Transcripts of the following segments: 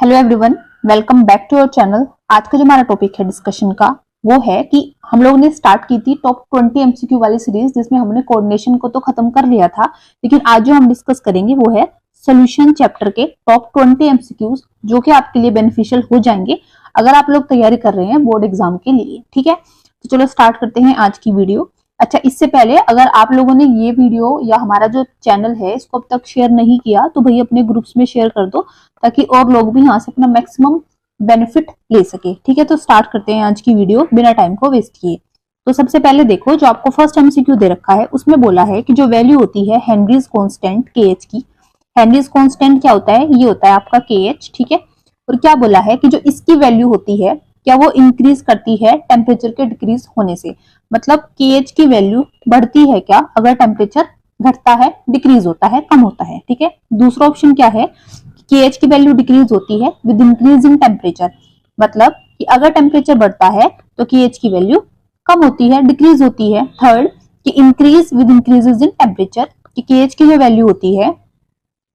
Hello everyone, welcome back to our channel. आज का जो हमारा टॉपिक है डिस्कशन का वो है कि हम लोग ने स्टार्ट की थी टॉप 20 एमसीक्यू वाली सीरीज, जिसमें हमने कोऑर्डिनेशन को तो खत्म कर लिया था, लेकिन आज जो हम डिस्कस करेंगे वो है सोल्यूशन चैप्टर के टॉप 20 एमसीक्यूज, जो कि आपके लिए बेनिफिशियल हो जाएंगे अगर आप लोग तैयारी कर रहे हैं बोर्ड एग्जाम के लिए। ठीक है, तो चलो स्टार्ट करते हैं आज की वीडियो। अच्छा, इससे पहले अगर आप लोगों ने ये वीडियो या हमारा जो चैनल है इसको अब तक शेयर नहीं किया तो भाई अपने ग्रुप्स में शेयर कर दो, ताकि और लोग भी यहाँ से अपना मैक्सिमम बेनिफिट ले सके। ठीक है, तो स्टार्ट करते हैं आज की वीडियो बिना टाइम को वेस्ट किए। तो सबसे पहले देखो, जो आपको फर्स्ट एमसीक्यू दे रखा है उसमें बोला है कि जो वैल्यू होती है हेनरीज कांस्टेंट KH की, हेनरीज कांस्टेंट क्या होता है, ये होता है आपका KH। ठीक है, और क्या बोला है कि जो इसकी वैल्यू होती है क्या वो इंक्रीज करती है टेम्परेचर के डिक्रीज होने से, मतलब KH की वैल्यू बढ़ती है क्या अगर टेम्परेचर घटता है, डिक्रीज होता है, कम होता है। ठीक है, दूसरा ऑप्शन क्या है, KH की वैल्यू डिक्रीज होती है विद इंक्रीज इन टेम्परेचर, मतलब कि अगर टेम्परेचर बढ़ता है तो KH की वैल्यू कम होती है, डिक्रीज होती है। थर्ड, कि increase with increases in temperature, कि KH की जो वैल्यू होती है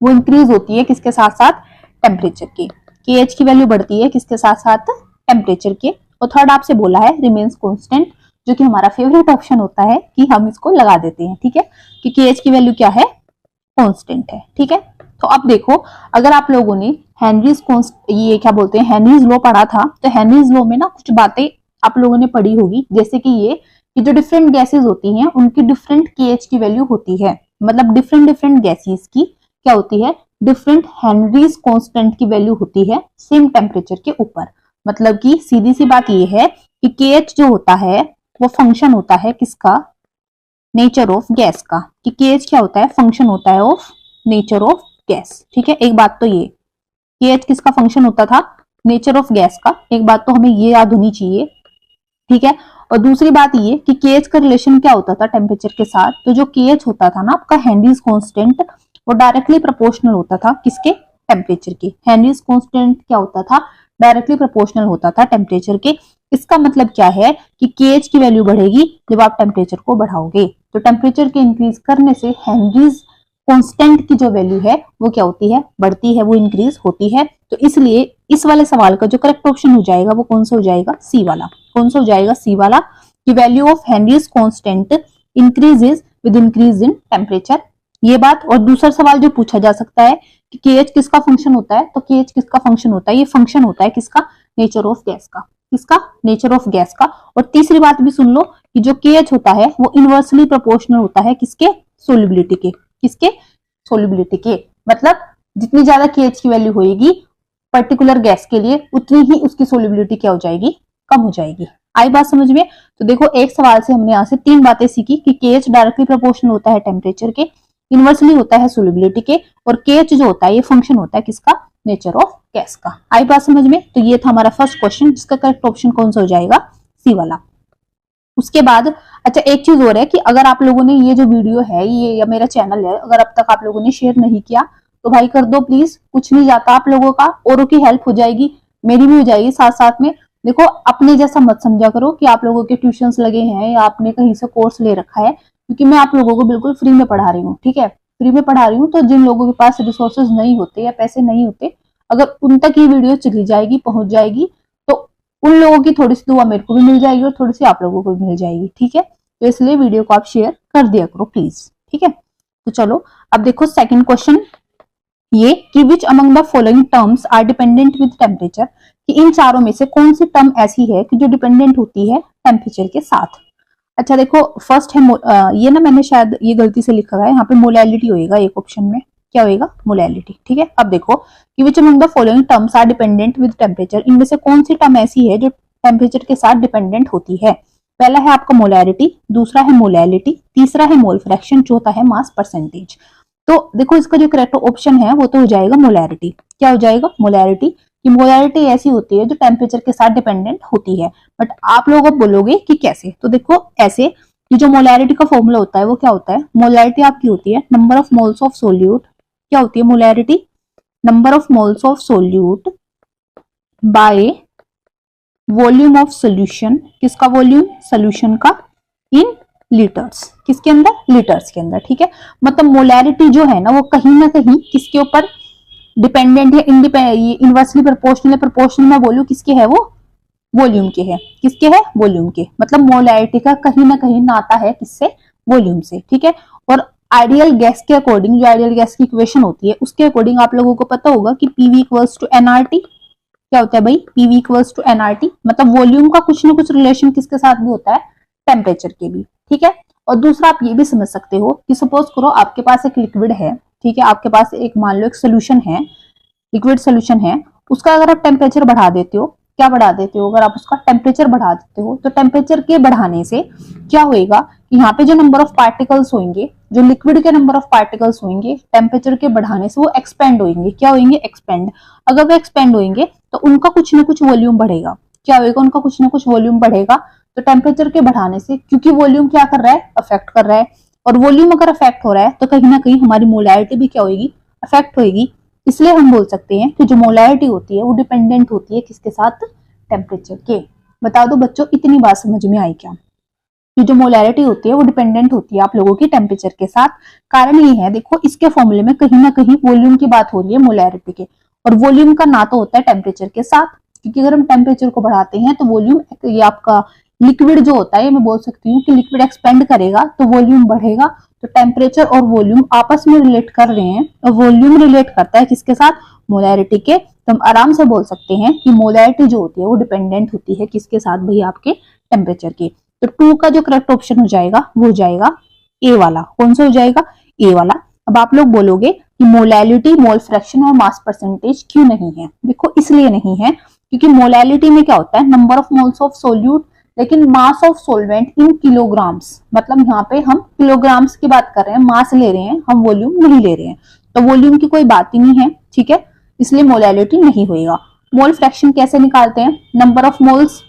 वो इंक्रीज होती है किसके साथ साथ, टेम्परेचर के। KH की वैल्यू बढ़ती है किसके साथ साथ, टेम्परेचर के। और थर्ड आपसे बोला है रिमेन्स कांस्टेंट, जो कि हमारा फेवरेट ऑप्शन होता है कि हम इसको लगा देते हैं। ठीक है, कि KH की वैल्यू क्या है, कांस्टेंट है। ठीक है, तो अब देखो, अगर आप लोगों ने हेनरीज ये क्या बोलते हैं हेनरीज लॉ पढ़ा था, तो हेनरीज लॉ में ना कुछ बातें आप लोगों ने पढ़ी होगी, जैसे कि ये कि जो डिफरेंट गैसेस होती हैं उनकी डिफरेंट KH की वैल्यू होती है, मतलब डिफरेंट डिफरेंट गैसेस की क्या होती है, डिफरेंट हेनरीज कांस्टेंट की वैल्यू होती है सेम टेम्परेचर के ऊपर। मतलब कि सीधी सी बात ये है कि KH जो होता है वो फंक्शन होता है किसका, नेचर ऑफ गैस का, कि KH क्या होता है, फंक्शन होता है ऑफ नेचर ऑफ गैस। ठीक है, एक बात तो ये KH किसका फंक्शन होता था, नेचर ऑफ गैस का, एक बात तो हमें ये याद होनी चाहिए। ठीक है, और दूसरी बात ये कि KH का रिलेशन क्या होता था टेम्परेचर के साथ, तो जो KH होता था ना आपका हेनरीज कांस्टेंट, वो डायरेक्टली प्रोपोर्शनल होता था किसके, टेम्परेचर के। हेनरीज कांस्टेंट क्या होता था, डायरेक्टली प्रोपोर्शनल होता था टेम्परेचर के। इसका मतलब क्या है कि KH की वैल्यू बढ़ेगी जब आप टेम्परेचर को बढ़ाओगे, तो टेम्परेचर के इंक्रीज करने से हेनरीज कांस्टेंट की जो वैल्यू है वो क्या होती है, बढ़ती है, वो इंक्रीज होती है। तो इसलिए इस वाले सवाल का जो करेक्ट ऑप्शन हो जाएगा वो कौन सा हो जाएगा, सी वाला। कौन सा हो जाएगा, सी वाला, कि value of Henry's constant increases with increase in temperature, ये बात। और दूसरा सवाल जो पूछा जा सकता है कि KH किसका फंक्शन होता है, तो KH किसका फंक्शन होता है, ये फंक्शन होता है किसका, नेचर ऑफ गैस का, किसका, नेचर ऑफ गैस का। और तीसरी बात भी सुन लो कि जो KH होता है वो इनवर्सली प्रोपोर्शनल होता है किसके, सोल्युबिलिटी के, किसके, सोल्युबिलिटी के। मतलब जितनी ज्यादा KH की वैल्यू होगी पर्टिकुलर गैस के लिए, उतनी ही उसकी सोल्युबिलिटी क्या हो जाएगी, कम हो जाएगी। आई बात समझ में। तो देखो, एक सवाल से हमने यहाँ से 3 बातें सीखी कि KH डायरेक्टली प्रोपोर्शनल होता है टेम्परेचर के, इनवर्सली होता है सोल्युबिलिटी के, और KH जो होता है ये फंक्शन होता है किसका, नेचर ऑफ गैस का। आई बात समझ में। तो ये था हमारा फर्स्ट क्वेश्चन, जिसका करेक्ट ऑप्शन कौन सा हो जाएगा, सी वाला। उसके बाद अच्छा, एक चीज और है कि अगर आप लोगों ने ये जो वीडियो है ये या मेरा चैनल है, अगर अब तक आप लोगों ने शेयर नहीं किया तो भाई कर दो प्लीज, कुछ नहीं जाता आप लोगों का, औरों की हेल्प हो जाएगी, मेरी भी हो जाएगी साथ साथ में। देखो, अपने जैसा मत समझा करो कि आप लोगों के ट्यूशंस लगे हैं या आपने कहीं से कोर्स ले रखा है, क्योंकि मैं आप लोगों को बिल्कुल फ्री में पढ़ा रही हूँ। ठीक है, फ्री में पढ़ा रही हूँ, तो जिन लोगों के पास रिसोर्सेज नहीं होते या पैसे नहीं होते, अगर उन तक ये वीडियो चली जाएगी, पहुंच जाएगी, तो उन लोगों की थोड़ी सी दुआ मेरे को भी मिल जाएगी और थोड़ी सी आप लोगों को भी मिल जाएगी। ठीक है, तो इसलिए वीडियो को आप शेयर कर दिया करो प्लीज। ठीक है, तो चलो अब देखो सेकंड क्वेश्चन, ये कि which among the following terms are dependent with temperature, कि इन चारों में से कौन सी टर्म ऐसी है कि जो डिपेंडेंट होती है टेम्परेचर के साथ। अच्छा देखो, फर्स्ट है ये ना मैंने शायद ये गलती से लिखा है, यहाँ पे मोलैलिटी होएगा एक ऑप्शन में, क्या होएगा, मोलैलिटी। ठीक है, अब देखो कि which among the following terms are dependent with temperature, इनमें से कौन सी टर्म ऐसी है जो टेम्परेचर के साथ डिपेंडेंट होती है। पहला है आपका मोलैरिटी, दूसरा है मोलैलिटी, तीसरा है मोल फ्रैक्शन, चौथा है मास परसेंटेज। तो देखो, इसका जो करेक्ट ऑप्शन है वो तो हो जाएगा मोलैरिटी। क्या हो जाएगा, मोलैरिटी। कि मोलैरिटी ऐसी होती है जो टेम्परेचर के साथ डिपेंडेंट होती है। बट आप लोग अब बोलोगे कि कैसे, तो देखो ऐसे कि जो मोलैरिटी का फॉर्मूला होता है वो क्या होता है, मोलैरिटी आपकी होती है number of moles of solute, क्या होती है molarity, number of moles of solute by volume of solution, किसका वॉल्यूम, सोल्यूशन का, इन लीटर्स, किसके अंदर, लीटर्स के अंदर। ठीक है, मतलब मोलैरिटी जो है ना वो कहीं ना कहीं किसके ऊपर डिपेंडेंट या इनवर्सली प्रोपोर्शनल है, प्रोपोर्शनल में बोलूं किसके है वो, वॉल्यूम के है। किसके है, वॉल्यूम के। मतलब मोलैरिटी का कहीं ना कहीं नाता है किससे, वॉल्यूम से, ठीक है। और आइडियल गैस के अकॉर्डिंग, जो आइडियल गैस की इक्वेशन होती है उसके अकॉर्डिंग आप लोगों को पता होगा कि पीवी इक्वल्स टू एनआरटी। क्या होता है भाई, पीवी इक्वल्स टू एनआरटी। मतलब वॉल्यूम का कुछ ना कुछ रिलेशन किसके साथ भी होता है, टेम्परेचर के भी, ठीक है। और दूसरा आप ये भी समझ सकते हो कि सपोज करो आपके पास एक लिक्विड है, ठीक है, आपके पास एक मान लो एक सोल्यूशन है, लिक्विड सोल्यूशन है, उसका अगर आप टेम्परेचर बढ़ा देते हो, क्या बढ़ा देते हो, अगर आप उसका टेम्परेचर बढ़ा देते हो तो टेम्परेचर के बढ़ाने से क्या होएगा कि यहाँ पे जो नंबर ऑफ पार्टिकल्स होंगे, जो लिक्विड के नंबर ऑफ पार्टिकल्स होंगे, टेम्परेचर के बढ़ाने से वो एक्सपेंड होंगे। क्या होंगे, एक्सपेंड। अगर वो एक्सपेंड होंगे तो उनका कुछ ना कुछ वॉल्यूम बढ़ेगा। क्या होगा, उनका कुछ ना कुछ वॉल्यूम बढ़ेगा। तो टेम्परेचर के बढ़ाने से, क्योंकि वॉल्यूम क्या कर रहा है, अफेक्ट कर रहा है, और वॉल्यूम अगर अफेक्ट हो रहा है तो कहीं ना कहीं हमारी मोलैरिटी भी क्या होगी, अफेक्ट होगी। इसलिए हम बोल सकते हैं कि जो मोलैरिटी होती है वो डिपेंडेंट होती है किसके साथ, टेम्परेचर के। बता दो बच्चों, इतनी बात समझ में आई क्या, कि जो मोलैरिटी होती है वो डिपेंडेंट होती है आप लोगों की टेम्परेचर के साथ। कारण ये है, देखो इसके फॉर्मूले में कहीं ना कहीं वॉल्यूम की बात हो रही है मोलैरिटी के, और वॉल्यूम का ना तो होता है टेम्परेचर के साथ, क्योंकि अगर हम टेम्परेचर को बढ़ाते हैं तो वॉल्यूम, ये आपका लिक्विड जो होता है, मैं बोल सकती हूँ कि लिक्विड एक्सपेंड करेगा तो वॉल्यूम बढ़ेगा। तो टेम्परेचर और वॉल्यूम आपस में रिलेट कर रहे हैं, और वॉल्यूम रिलेट करता है किसके साथ, मोलैरिटी के। तो हम आराम से बोल सकते हैं कि मोलैरिटी जो होती है वो डिपेंडेंट होती है किसके साथ भाई, आपके टेम्परेचर के। तो 2 का जो करेक्ट ऑप्शन हो जाएगा वो हो जाएगा ए वाला। कौन सा हो जाएगा, ए वाला। अब आप लोग बोलोगे कि मोलैलिटी, मोल फ्रैक्शन और मास परसेंटेज क्यों नहीं है। देखो इसलिए नहीं है क्योंकि मोलैलिटी में क्या होता है, number of moles of solute, लेकिन mass of solvent in kilograms. मतलब यहाँ पे हम किलोग्राम्स की बात कर रहे हैं, मास ले रहे हैं हम, वॉल्यूम नहीं ले रहे हैं। तो वॉल्यूम की कोई बात ही नहीं है, ठीक है, इसलिए मोलैलिटी नहीं होएगा। मोल फ्रैक्शन कैसे निकालते हैं, नंबर ऑफ मोल्स।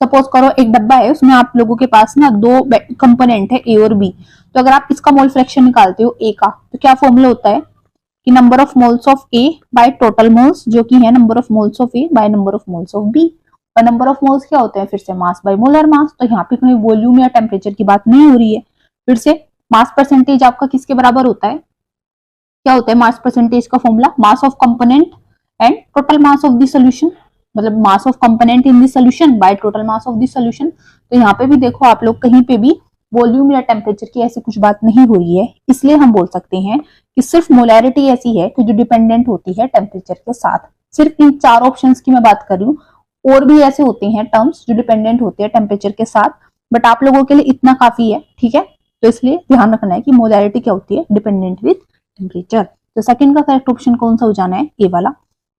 सपोज करो एक डब्बा है, उसमें आप लोगों के पास ना 2 कंपोनेंट है, ए और बी। तो अगर आप इसका मोल फ्रैक्शन निकालते हो ए का, तो क्या फॉर्मूला होता है कि number of moles of A by total moles, जो कि है number of moles of A by number of moles of B. और नंबर ऑफ मोल्स क्या होते हैं, फिर से मास बाय मोलर मास। तो यहाँ पे कोई वॉल्यूम या टेम्परेचर की बात नहीं हो रही है। फिर से मास परसेंटेज आपका किसके बराबर होता है, क्या होता है मास परसेंटेज का formula, mass of component and total mass of the solution. मतलब mass of component in the solution by total mass of the solution. तो यहाँ पे भी देखो आप लोग, कहीं पे भी वॉल्यूम या टेम्परेचर की ऐसी कुछ बात नहीं हो रही है। इसलिए हम बोल सकते हैं कि सिर्फ मोलैरिटी ऐसी है कि जो डिपेंडेंट होती है टेम्परेचर के साथ। सिर्फ इन 4 ऑप्शंस की मैं बात कर रही हूँ, और भी ऐसे होते हैं टर्म्स जो डिपेंडेंट होते हैं टेम्परेचर के साथ, बट आप लोगों के लिए इतना काफी है, ठीक है। तो इसलिए ध्यान रखना है कि मोलैरिटी क्या होती है, डिपेंडेंट विद टेम्परेचर। तो सेकंड का करेक्ट ऑप्शन कौन सा हो जाना है, ए वाला।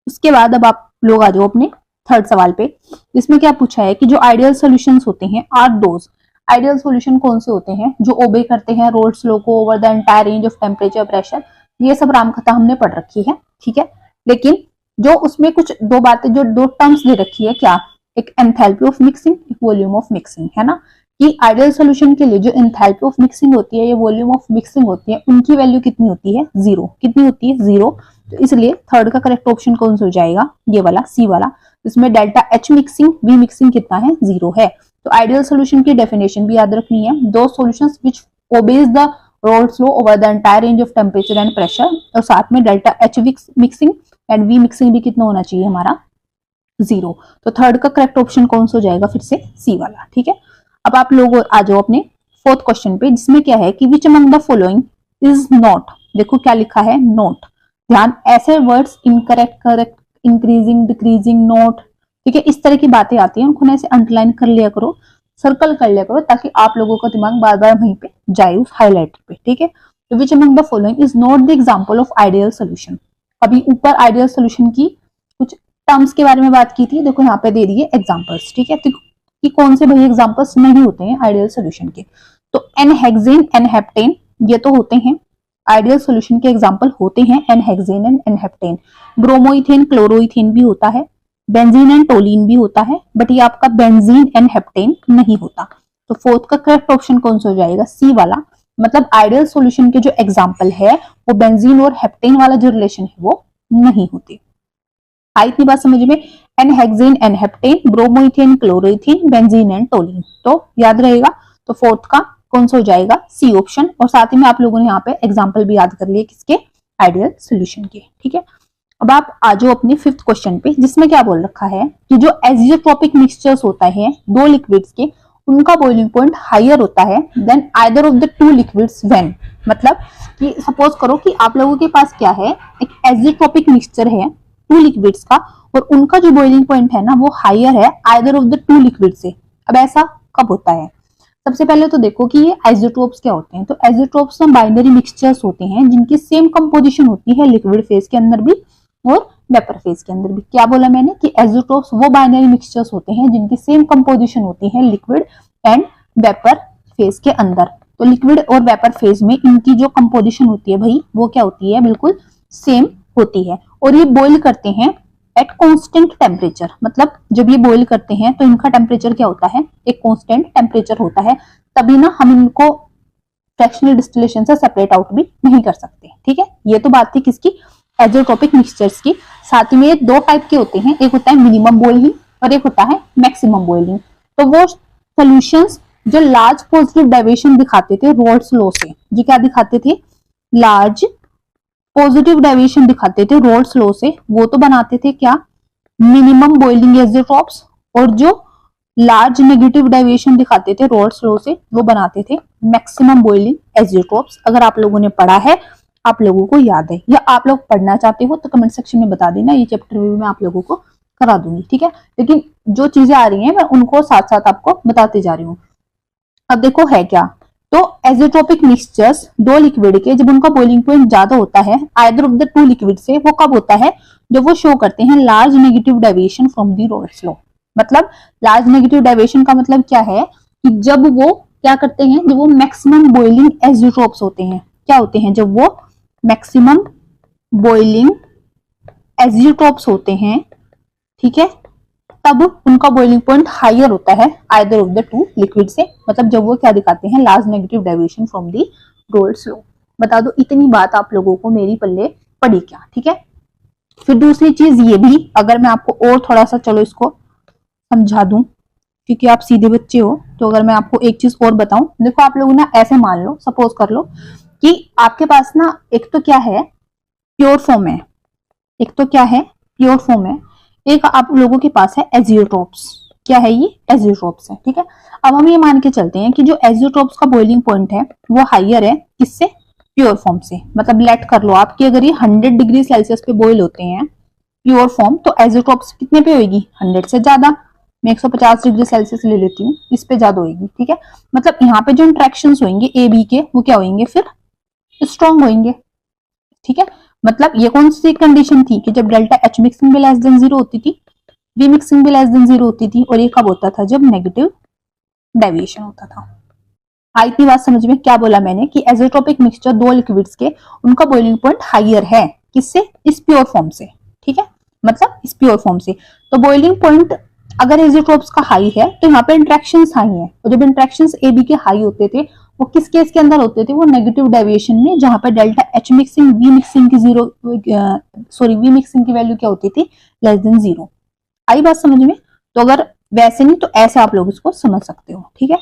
उसके बाद अब आप लोग आ जाओ अपने थर्ड सवाल पे। इसमें क्या पूछा है कि जो आइडियल सॉल्यूशंस होते हैं आर दोज। आइडियल सॉल्यूशन कौन से होते हैं, जो ओबे करते हैं रोल्स लॉ को over the entire range of temperature pressure. ये सब रामकथा हमने पढ़ रखी है, ठीक है। लेकिन जो उसमें कुछ 2 बातें, जो 2 टर्म्स दे रखी है, क्या, एक एंथैल्पी ऑफ मिक्सिंग, एक वॉल्यूम ऑफ मिक्सिंग, है ना। कि आइडियल सॉल्यूशन के लिए जो एंथैल्पी ऑफ मिक्सिंग होती है, ये वॉल्यूम ऑफ मिक्सिंग होती है, उनकी वैल्यू कितनी होती है, 0। कितनी होती है, 0। तो इसलिए थर्ड का करेक्ट ऑप्शन कौन सा हो जाएगा, ये वाला, सी वाला। इसमें delta H mixing, V mixing कितना है, 0 है। तो आइडियल सॉल्यूशन की डेफिनेशन भी याद रखनी है, दो solutions which obey the Raoult's law over the entire range of temperature and pressure. और साथ में delta H mixing and V mixing भी कितना होना चाहिए हमारा, 0। तो थर्ड का करेक्ट ऑप्शन कौन सा हो जाएगा, फिर से सी वाला, ठीक है। अब आप लोग आ जाओ अपने फोर्थ क्वेश्चन पे, जिसमें क्या है कि which among the following is not. देखो क्या लिखा है, नॉट। ध्यान, ऐसे words incorrect, correct, increasing, decreasing, not, ठीक है, इस तरह की बातें आती हैं, उनको ऐसे अंडरलाइन कर लिया करो, सर्कल कर लिया करो, ताकि आप लोगों का दिमाग बार बार वहीं पे जाए उस हाईलाइटर पे, ठीक है। तो विच among the following is not the example of ideal solution. अभी ऊपर आइडियल सॉल्यूशन की कुछ टर्म्स के बारे में बात की थी, देखो यहाँ पे दे दिए एग्जांपल्स, ठीक है। तो कि कौन से भाई एग्जांपल्स नहीं होते हैं आइडियल सॉल्यूशन के, तो एनहेक्सेन, एनहेप्टेन, ये तो होते हैं आइडियल सॉल्यूशन के एग्जांपल होते हैं, एनहेक्सेन एंड एनहेप्टेन। ब्रोमोइथेन, क्लोरोइथेन भी होता है, बेंजीन एंड टोलिन भी होता है, बट ये आपका बेंजीन एंड हेप्टेन नहीं होता। तो फोर्थ का करेक्ट ऑप्शन कौन सा हो जाएगा, सी वाला। मतलब आइडियल सॉल्यूशन के जो एग्जांपल है वो बेंजीन और हेप्टेन वाला जो रिलेशन है वो नहीं होते। आई इतनी बात समझ में, n hexane, n heptane, bromoethane, chloroethane, benzene and toluene, तो याद रहेगा। तो फोर्थ का कौन सा हो जाएगा, सी ऑप्शन। और साथ ही में आप लोगों ने यहाँ पे एग्जांपल भी याद कर लिए किसके, आइडियल सॉल्यूशन के, ठीक है। अब आप आ जाओ अपने फिफ्थ क्वेश्चन पे, जिसमें क्या बोल रखा है कि जो एजियोट्रोपिक मिक्सचर्स होता है दो लिक्विड्स के, उनका बॉइलिंग पॉइंट हायर होता है then either of the two liquids when. मतलब कि सपोज करो कि आप लोगों के पास क्या है, एक एजियोट्रोपिक मिक्सचर है टू लिक्विड्स का, और उनका जो बॉइलिंग पॉइंट है ना वो हायर है either of the to liquid से। अब ऐसा कब होता है? सबसे पहले तो देखो कि ये आइसोटोप्स क्या होते हैं। तो आइसोटोप्स में बाइनरी मिक्सचर्स होते हैं जिनकी सेम कंपोजिशन होती है लिक्विड फेज के अंदर भी और वेपर फेज के अंदर भी। क्या बोला मैंने कि आइसोटोप्स वो बाइनरी मिक्सचर्स होते हैं जिनकी सेम कंपोजिशन होती है लिक्विड एंड वेपर फेज के अंदर। तो लिक्विड और वेपर फेज में इनकी जो कंपोजिशन होती है भाई वो क्या होती है, बिल्कुल सेम होती है। और ये बॉइल करते हैं एट कांस्टेंट टेम्परेचर। मतलब जब ये बॉइल करते हैं तो इनका टेम्परेचर क्या होता है, एक कांस्टेंट टेम्परेचर होता है, तभी ना हम इनको फ्रैक्शनल डिस्टिलेशन से सेपरेट आउट भी नहीं कर सकते। ठीक है, ये तो बात थी किसकी, एजियोट्रोपिक मिक्सचर्स की। साथ ही में दो टाइप के होते हैं, एक होता है मिनिमम बॉइलिंग और एक होता है मैक्सिमम बॉइलिंग। तो वो सॉल्यूशंस जो लार्ज पॉजिटिव डेविएशन दिखाते थे रोल्स लॉ से, जो क्या दिखाते थे, लार्ज पॉजिटिव डेविएशन दिखाते थे रोल्स लॉ से, वो तो बनाते थे क्या, मिनिमम बॉइलिंग एजियोट्रोप्स। और जो लार्ज नेगेटिव डेविएशन दिखाते थे रोल्स लॉ से, वो बनाते थे मैक्सिमम बॉइलिंग एजियोट्रोप्स। अगर आप लोगों ने पढ़ा है, आप लोगों को याद है, या आप लोग पढ़ना चाहते हो तो कमेंट सेक्शन में बता देना, ये चैप्टर भी मैं आप लोगों को करा दूंगी। ठीक है, लेकिन जो चीजें आ रही हैं मैं उनको साथ साथ आपको बताते जा रही हूँ। अब देखो है क्या, तो एजियोट्रोपिक मिक्सचर्स दो लिक्विड के जब उनका बॉइलिंग पॉइंट ज्यादा होता है either of the to liquid से, वो कब होता है, जब वो शो करते हैं large negative deviation from the Raoult's law. मतलब लार्ज नेगेटिव डेविएशन का मतलब क्या है कि जब वो क्या करते हैं, जब वो मैक्सिमम बॉइलिंग एजियोट्रोप्स होते हैं, क्या होते हैं, जब वो मैक्सिमम बॉइलिंग एजियोट्रोप्स होते हैं, ठीक है, तब उनका बॉइलिंग पॉइंट हायर होता है either of the to liquid से। मतलब जब वो क्या दिखाते हैं, large negative deviation from the roles law. बता दो इतनी बात आप लोगों को मेरी पल्ले पड़ी क्या? ठीक है, फिर दूसरी चीज ये भी, अगर मैं आपको और थोड़ा सा चलो इसको समझा दूं, क्योंकि आप सीधे बच्चे हो, तो अगर मैं आपको एक चीज और बताऊं, देखो आप लोग ना ऐसे मान लो, सपोज कर लो कि आपके पास ना एक तो क्या है प्योर फॉर्म है, एक तो क्या है प्योर फॉर्म है, एक आप लोगों के पास है एजियोट्रोप्स। क्या है ये, एजियोट्रोप्स है। ठीक है, अब हम ये मान के चलते हैं कि जो एजियोट्रोप्स का बॉइलिंग पॉइंट है वो हायर है किससे, प्योर फॉर्म से। मतलब लेट कर लो आपकी, अगर ये 100 डिग्री सेल्सियस पे बॉइल होते हैं प्योर फॉर्म, तो एजियोट्रोप्स कितने पे होगी, 100 से ज्यादा। मैं 150 डिग्री सेल्सियस ले लेती हूँ, इस पे ज्यादा होगी। ठीक है, मतलब यहाँ पे जो इंट्रैक्शंस होंगे ए बी के, वो क्या होंगे, फिर स्ट्रॉन्ग होंगे। ठीक है, मतलब ये कौन सी कंडीशन थी कि जब डेल्टा एच मिक्सिंग भी लेस देन 0 होती थी, बी मिक्सिंग भी लेस देन 0 होती थी, और ये कब होता था, जब नेगेटिव डेविएशन होता था। आई इतनी बात समझ में? क्या बोला मैंने कि एजियोट्रोपिक मिक्सचर दो लिक्विड्स के, उनका बॉइलिंग पॉइंट हायर है किससे, इस प्योर फॉर्म से। ठीक है, मतलब इस प्योर फॉर्म से। तो बॉइलिंग पॉइंट अगर एजियोट्रोप्स का हाई है तो यहाँ पे इंट्रैक्शंस हाई है, और जब इंट्रैक्शंस ए बी के हाई होते थे वो किस केस के अंदर होते थे, वो नेगेटिव डेविएशन में, जहां पर delta H mixing V mixing की वी मिक्सिंग की वैल्यू क्या होती थी, लेस देन 0। आई बात समझ में? तो अगर वैसे नहीं तो ऐसे आप लोग इसको समझ सकते हो। ठीक है,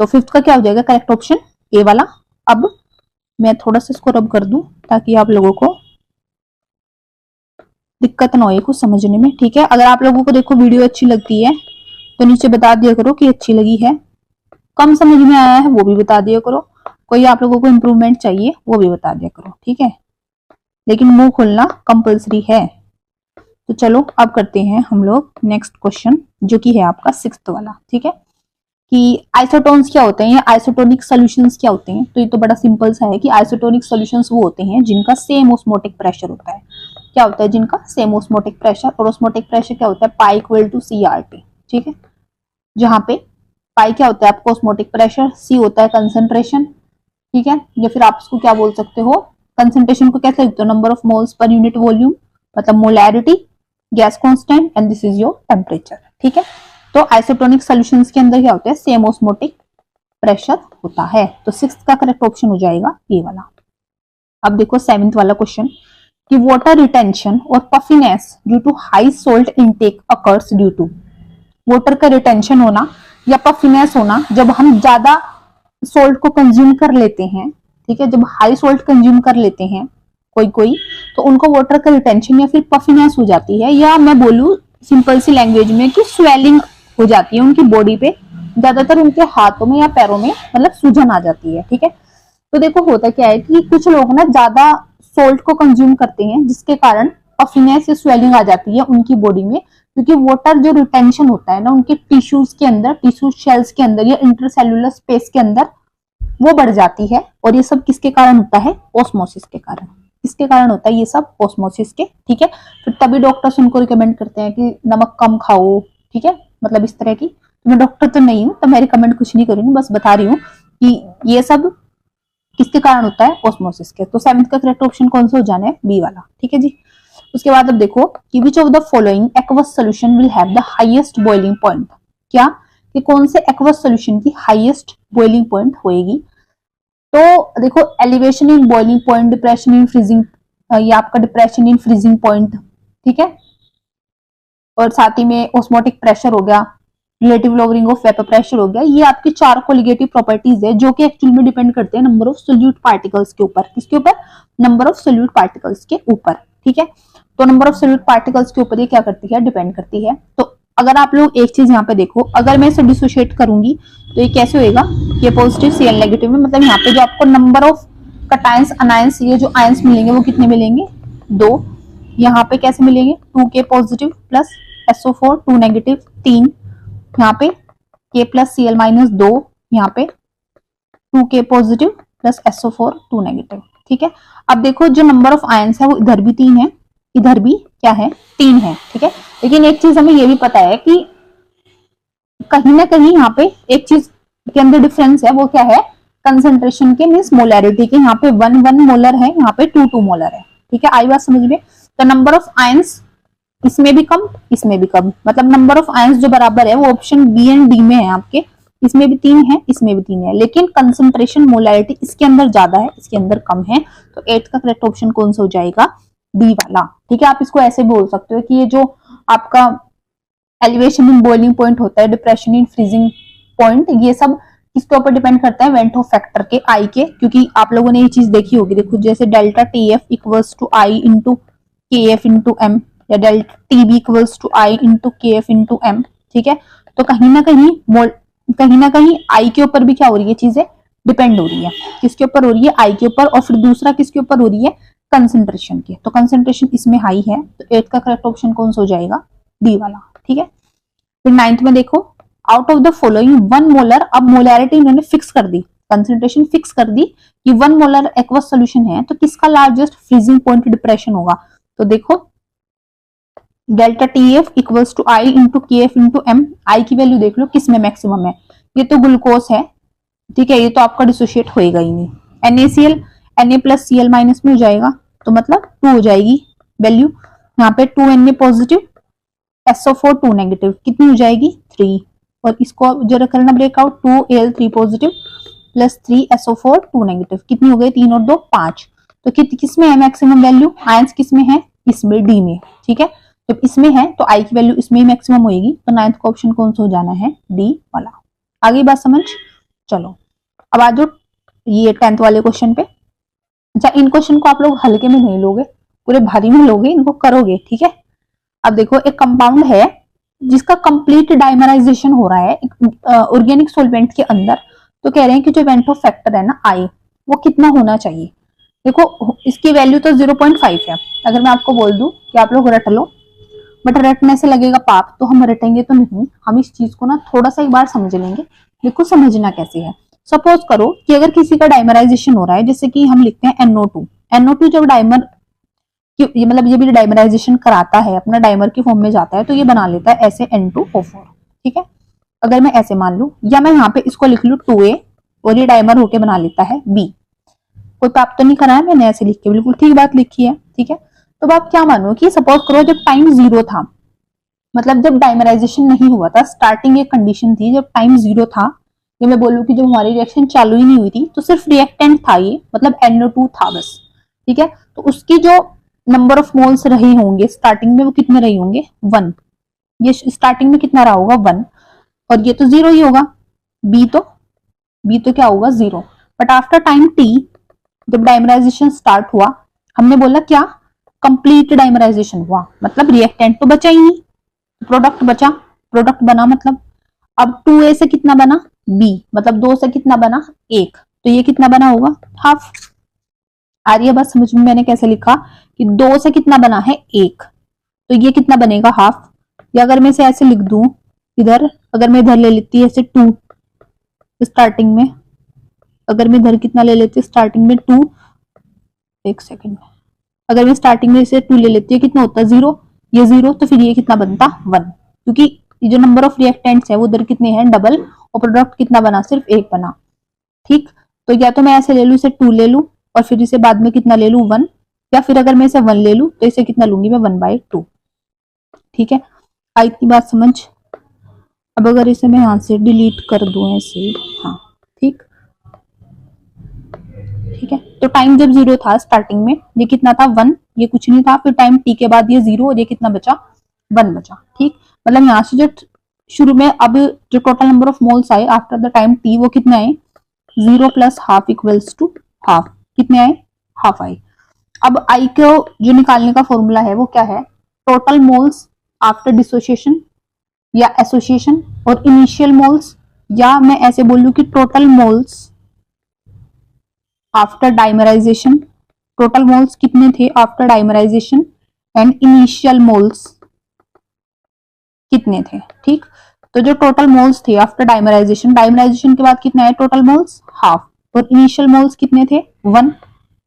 तो फिफ्थ का क्या हो जाएगा, करेक्ट ऑप्शन ए वाला। अब मैं थोड़ा सा इसको रब कर दूं ताकि आप लोगों को दिक्कत ना हो कुछ समझने में। ठीक है, अगर आप लोगों को देखो वीडियो अच्छी लगती है तो नीचे बता दिया करो कि अच्छी लगी है, कम समझ में आया है वो भी बता दिया करो, कोई आप लोगों को इम्प्रूवमेंट चाहिए वो भी बता दिया करो। ठीक है, लेकिन मुंह खोलना कंपलसरी है। तो चलो अब करते हैं हम लोग नेक्स्ट क्वेश्चन, जो कि है आपका सिक्स्थ वाला। ठीक है, कि आइसोटोन्स क्या होते हैं या आइसोटोनिक सॉल्यूशंस क्या होते हैं। तो ये तो बड़ा सिंपल सा है कि आइसोटोनिक सॉल्यूशंस वो होते हैं जिनका सेम ऑस्मोटिक प्रेशर होता है। क्या होता है, जिनका सेम ऑस्मोटिक प्रेशर, और ऑस्मोटिक प्रेशर क्या होता है, पाई इक्वल टू CRT। ठीक है, जहां पे पाई क्या होता है आपको ऑस्मोटिक प्रेशर, सी होता है कंसंट्रेशन। ठीक है, या फिर आप इसको क्या बोल सकते हो, कंसंट्रेशन को कैसे लिखते हो, number of moles per unit volume, मतलब molarity, gas constant, and this is your temperature. ठीक है, तो आइसोटोनिक सॉल्यूशंस के अंदर क्या होता है, सेम ऑस्मोटिक प्रेशर होता है। तो सिक्स्थ का करेक्ट ऑप्शन हो जाएगा ये वाला। अब देखो सेवेंथ वाला क्वेश्चन, कि वाटर रिटेंशन और puffiness due to high salt intake occurs due to. Water का रिटेंशन होना या पफिनेस होना जब हम ज्यादा सोल्ट को कंज्यूम कर लेते हैं। ठीक है, जब हाई सोल्ट कंज्यूम कर लेते हैं कोई कोई, तो उनको वाटर का रिटेंशन या फिर पफिनेस हो जाती है, या मैं बोलूँ सिंपल सी लैंग्वेज में कि स्वेलिंग हो जाती है उनकी बॉडी पे, ज्यादातर उनके हाथों में या पैरों में मतलब सूजन आ जाती है। ठीक है, तो देखो होता क्या है कि कुछ लोग ना ज्यादा सोल्ट को कंज्यूम करते हैं, जिसके कारण पफिनेस या स्वेलिंग आ जाती है उनकी बॉडी में, क्योंकि वाटर जो रिटेंशन होता है ना उनके टिश्यूज के अंदर, टिश्यू शेल्स के अंदर या इंटरसेल्युलर स्पेस के अंदर, वो बढ़ जाती है। और ये सब किसके कारण होता है? ऑस्मोसिस के कारण। किसके कारण होता है ये सब? ऑस्मोसिस के। ठीक है, फिर तभी डॉक्टर्स उनको रिकमेंड करते हैं कि नमक कम खाओ। ठीक है, मतलब इस तरह की। मैं डॉक्टर तो नहीं हूँ तो मैं रिकमेंड कुछ नहीं करूंगी, बस बता रही हूँ कि ये सब किसके कारण होता है? ऑस्मोसिस के। तो 7th का करेक्ट ऑप्शन कौन सा हो जाना है? बी वाला। ठीक है जी। उसके बाद अब देखो कि which of the following aqueous solution will have the highest boiling point. क्या कि कौन से एक्वस सोल्यूशन की हाईएस्ट बॉइलिंग पॉइंट होएगी? तो देखो elevation in boiling point, depression in freezing, ये आपका डिप्रेशन इन फ्रीजिंग पॉइंट। ठीक है, और साथ ही में ऑस्मोटिक प्रेशर हो गया, relative lowering of vapour pressure हो गया। ये आपकी 4 कोलिगेटिव प्रॉपर्टीज है जो कि एक्चुअल में डिपेंड करते हैं नंबर ऑफ सोल्यूट पार्टिकल्स के ऊपर। किसके ऊपर? नंबर ऑफ सोल्यूट पार्टिकल्स के ऊपर। ठीक है, तो नंबर ऑफ सोल्यूट पार्टिकल्स के ऊपर ये क्या करती है? डिपेंड करती है। तो अगर आप लोग एक चीज यहाँ पे देखो, अगर मैं इसे डिसोशिएट करूंगी तो ये कैसे होएगा? ये पॉजिटिव Cl नेगेटिव में, मतलब यहाँ पे जो आपको नंबर ऑफ कटायंस अनायंस, ये जो आयंस मिलेंगे वो कितने मिलेंगे? 2। यहाँ पे कैसे मिलेंगे? 2K positive plus SO4 2 negative 3, यहाँ पे K प्लस Cl माइनस 2, यहाँ पे 2K positive plus SO4 2 negative. ठीक है, अब देखो जो नंबर ऑफ आयंस है वो इधर भी 3 है, इधर भी क्या है? 3 है। ठीक है, लेकिन एक चीज हमें ये भी पता है कि कहीं ना कहीं यहाँ पे एक चीज के अंदर डिफरेंस है, वो क्या है? कंसेंट्रेशन के मीन्स मोलैरिटी के। यहाँ पे 1 मोलर है, यहाँ पे 2 मोलर है। ठीक है, आई बात समझ में? तो नंबर ऑफ आयंस इसमें भी कम, इसमें भी कम, मतलब नंबर ऑफ आयंस जो बराबर है वो ऑप्शन बी एंड डी में है आपके। इसमें भी 3 है, इसमें भी 3 है, लेकिन कंसेंट्रेशन मोलैरिटी इसके अंदर ज्यादा है, इसके अंदर कम है। तो 8th का करेक्ट ऑप्शन कौन सा हो जाएगा? डी वाला। ठीक है, आप इसको ऐसे बोल सकते हो कि ये जो आपका एलिवेशन इन बॉइलिंग पॉइंट होता है, डिप्रेशन इन फ्रीजिंग पॉइंट, ये सब किसके ऊपर डिपेंड करता है? वेंट ऑफ फैक्टर के, आई के। क्योंकि आप लोगों ने ये चीज देखी होगी, देखो जैसे delta TF equals to i into KF into m, या delta TB equals to i into KF into m. ठीक है, तो कहीं ना कहीं आई के ऊपर भी क्या हो रही है? चीजें डिपेंड हो रही है। किसके ऊपर हो रही है? आई के ऊपर। और फिर दूसरा किसके ऊपर हो रही है? कंसेंट्रेशन के। तो कंसेंट्रेशन इसमें हाई है, तो 8th का करेक्ट ऑप्शन कौन सा हो जाएगा? डी वाला। ठीक है, फिर 9th में देखो out of the following 1 molar, अब मोलैरिटी इन्होंने फिक्स कर दी, कंसेंट्रेशन फिक्स कर दी कि 1 मोलर एक्वस सोल्यूशन है, तो किसका लार्जेस्ट फ्रीजिंग पॉइंट डिप्रेशन होगा? तो देखो delta TF equals to i into KF into m, i की वैल्यू देख लो किस में मैक्सिमम है? ये तो ग्लूकोज है। ठीक है, ये तो आपका डिसोशिएट होएगा ही नहीं। NaCl Na plus Cl minus में हो जाएगा, तो मतलब 2 हो जाएगी वैल्यू। यहाँ पे 2 Na पॉजिटिव SO4 2 नेगेटिव, कितनी हो जाएगी? 3। और इसको जरा करना breakout, 2Al3 positive plus 3 SO4 2 negative, कितनी हो गई? 3 और 2 5। तो किस में है मैक्सिमम वैल्यू? आयंस किस में है? इसमें, डी में। ठीक है, जब इसमें है तो आई की वैल्यू इसमें ही मैक्सिमम होगी। तो 9th का ऑप्शन कौन सा हो जाना है? डी वाला। आगे बात समझ? चलो अब आ जाओ ये 10th वाले क्वेश्चन पे। अच्छा, इन क्वेश्चन को आप लोग हल्के में नहीं लोगे, पूरे भारी में लोगे, इनको करोगे। ठीक है, अब देखो एक कंपाउंड है जिसका कंप्लीट डाइमराइजेशन हो रहा है ऑर्गेनिक सॉल्वेंट के अंदर। तो कह रहे हैं कि जो इवेंट ऑफ फैक्टर है ना आई, वो कितना होना चाहिए? देखो इसकी वैल्यू तो 0.5 है। अगर मैं आपको बोल दूं कि आप लोग रट लो, बट रटने से लगेगा पाप, तो हम रटेंगे तो नहीं, हम इस चीज को ना थोड़ा सा एक बार समझ लेंगे। देखो समझना कैसे है। सपोज करो कि अगर किसी का डाइमराइजेशन हो रहा है, जैसे कि हम लिखते हैं NO2 जब डाइमर ये मतलब ये भी डाइमराइजेशन कराता है, अपना डाइमर की फॉर्म में जाता है, तो ये बना लेता है ऐसे N2O4। ठीक है, अगर मैं ऐसे मान लू, या मैं यहाँ पे इसको लिख लू 2A और ये डाइमर होके बना लेता है B। कोई पाप तो नहीं करा है मैंने, ऐसे लिख के बिल्कुल ठीक बात लिखी है। ठीक है, तो आप क्या मानो कि सपोज करो जब टाइम 0 था, मतलब जब डाइमराइजेशन नहीं हुआ था, स्टार्टिंग एक कंडीशन थी जब टाइम 0 था, ये मैं बोलूँ कि जब हमारी रिएक्शन चालू ही नहीं हुई थी, तो सिर्फ रिएक्टेंट था ये, मतलब NO2 था बस। ठीक है, तो उसकी जो नंबर ऑफ मोल्स रहे होंगे स्टार्टिंग में, वो कितने रहे होंगे? 1। ये स्टार्टिंग में कितना रहा होगा? 1। और ये तो 0 ही होगा। बी तो क्या होगा? 0। बट आफ्टर टाइम T, जब डाइमराइजेशन स्टार्ट हुआ, हमने बोला क्या, कंप्लीट डाइमराइजेशन हुआ, मतलब रिएक्टेंट तो बचा ही नहीं, प्रोडक्ट बचा, प्रोडक्ट बना मतलब अब 2A से कितना बना B, मतलब 2 से कितना बना 1, तो ये कितना बना होगा हाफ। आ रही है बात समझ में मैंने कैसे लिखा कि 2 से कितना बना है 1, तो ये कितना बनेगा हाफ। या अगर मैं इसे ऐसे लिख दूं इधर, अगर मैं इधर ले लेती है ऐसे 2 स्टार्टिंग में, अगर मैं इधर कितना ले लेती हूँ स्टार्टिंग में 2, एक सेकेंड में, अगर मैं स्टार्टिंग में इसे 2 ले लेती हूँ कितना होता है 0, ये 0, तो फिर ये कितना बनता 1, क्योंकि जो नंबर ऑफ रिएक्टेंट्स है वो उधर कितने हैं डबल, और प्रोडक्ट कितना बना सिर्फ 1 बना। ठीक, तो या तो मैं ऐसे ले लू इसे 2 ले लू और फिर इसे बाद में कितना ले लू 1, या फिर अगर मैं इसे 1 ले लू तो इसे कितना लूंगी मैं 1/2। ठीक है, आई इतनी बात समझ। अब अगर इसे मैं यहां से डिलीट कर दूं ऐसे, हाँ ठीक, ठीक है, तो टाइम जब 0 था स्टार्टिंग में ये कितना था 1, ये कुछ नहीं था, फिर टाइम t के बाद ये 0 और ये कितना बचा 1 बचा। ठीक, मतलब यहाँ से जो शुरू में अब जो टोटल नंबर ऑफ मोल्स आए आफ्टर द टाइम t वो कितने आए 0 + ½ = ½ कितने आए हाफ आए। अब I को जो निकालने का फॉर्मूला है वो क्या है, टोटल मोल्स आफ्टर डिसोसिएशन या एसोसिएशन और इनिशियल मोल्स, या मैं ऐसे बोलूं कि total moles after dimerisation, total moles कितने थे after dimerisation and initial moles कितने थे। ठीक, तो जो टोटल मोल्स थे आफ्टर डाइमराइजेशन, डाइमराइजेशन के बाद कितने आए टोटल मोल्स हाफ, और इनिशियल मोल्स कितने थे 1,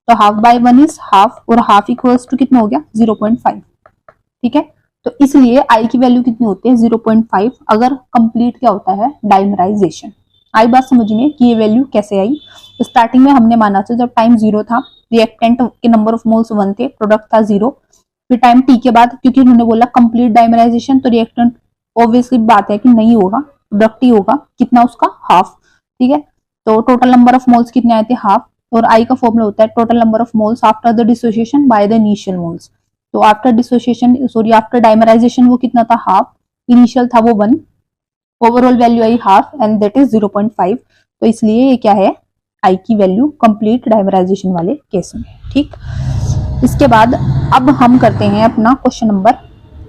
तो ½ = हाफ, और ½ = कितना हो गया 0.5। ठीक है, तो इसलिए I की वैल्यू कितनी होती है 0.5 अगर कंप्लीट क्या होता है डाइमराइजेशन। आई बात समझ में कि ये वैल्यू कैसे आई। तो स्टार्टिंग में हमने माना था जब टाइम 0 था, रिएक्टेंट के नंबर ऑफ मोल्स 1 थे, प्रोडक्ट था 0, फिर टाइम t के बाद क्योंकि उन्होंने बोला कंप्लीट डाइमराइजेशन, तो रिएक्टेंट ऑब्वियसली बात है कि नहीं होगा, प्रोडक्ट ही होगा, कितना उसका हाफ। ठीक है, तो टोटल नंबर ऑफ मोल्स कितने आए थे हाफ, और I का फॉर्मूला होता है total number of moles after the dissociation by the initial moles. तो after dissociation sorry after dimerization वो कितना था हाफ, इनिशियल था वो 1, overall value i half and that is 0.5। तो इसलिए ये क्या है I की वैल्यू कंप्लीट डाइमराइजेशन वाले केस में। ठीक, इसके बाद अब हम करते हैं अपना क्वेश्चन नंबर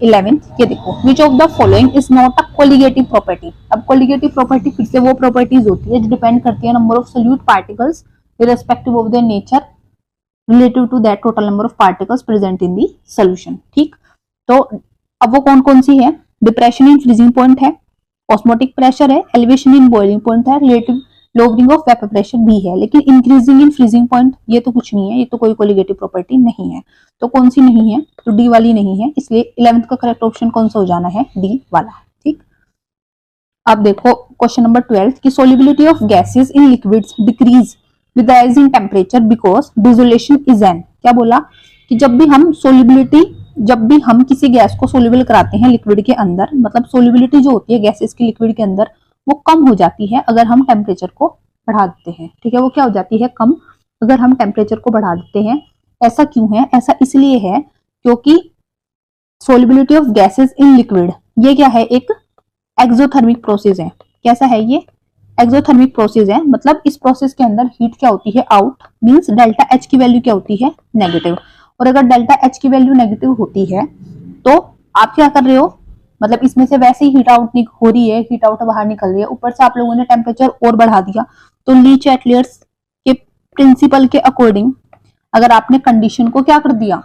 11। ये देखो, which of the following is not a colligative property. अब कोलिगेटिव प्रॉपर्टी फिर से वो प्रॉपर्टीज होती है जो डिपेंड करती है number of solute particles irrespective of their nature relative to that total number of particles present in the solution। ठीक, तो अब वो कौन कौन सी है, डिप्रेशन इन फ्रीजिंग पॉइंट है, ऑस्मोटिक प्रेशर है, एलिवेशन इन बॉइलिंग पॉइंट है, relative lowering of vapour pressure भी है, लेकिन इंक्रीजिंग इन फ्रीजिंग पॉइंट ये तो कुछ नहीं है, ये तो कोई कोलिगेटिव प्रॉपर्टी नहीं है। तो कौन सी नहीं है, तो डी वाली नहीं है, इसलिए 11th का करेक्ट ऑप्शन कौन सा हो जाना है डी वाला। ठीक, अब देखो क्वेश्चन नंबर 12 की solubility of gases in liquids decrease with rise in temperature because dissolution is an, क्या बोला कि जब भी हम सोलिबिलिटी, जब भी हम किसी गैस को सोल्यूबल कराते हैं लिक्विड के अंदर, मतलब सोलिबिलिटी जो होती है गैसेस की लिक्विड के अंदर वो कम हो जाती है अगर हम टेम्परेचर को बढ़ा देते हैं। ठीक है, वो क्या हो जाती है कम अगर हम टेम्परेचर को बढ़ा देते हैं। ऐसा क्यों है, ऐसा इसलिए है क्योंकि solubility of gases in liquid ये क्या है एक एक्सोथर्मिक प्रोसेस है। कैसा है ये एक्सोथर्मिक प्रोसेस है, मतलब इस प्रोसेस के अंदर हीट क्या होती है आउट, मींस डेल्टा H की वैल्यू क्या होती है नेगेटिव, और अगर डेल्टा H की वैल्यू नेगेटिव होती है तो आप क्या कर रहे हो, मतलब इसमें से वैसे ही हीट आउट हो रही है, हीट आउट बाहर निकल रही है, ऊपर से आप लोगों ने टेम्परेचर और बढ़ा दिया। तो ली चैटलियर्स के प्रिंसिपल के अकॉर्डिंग अगर आपने कंडीशन को क्या कर दिया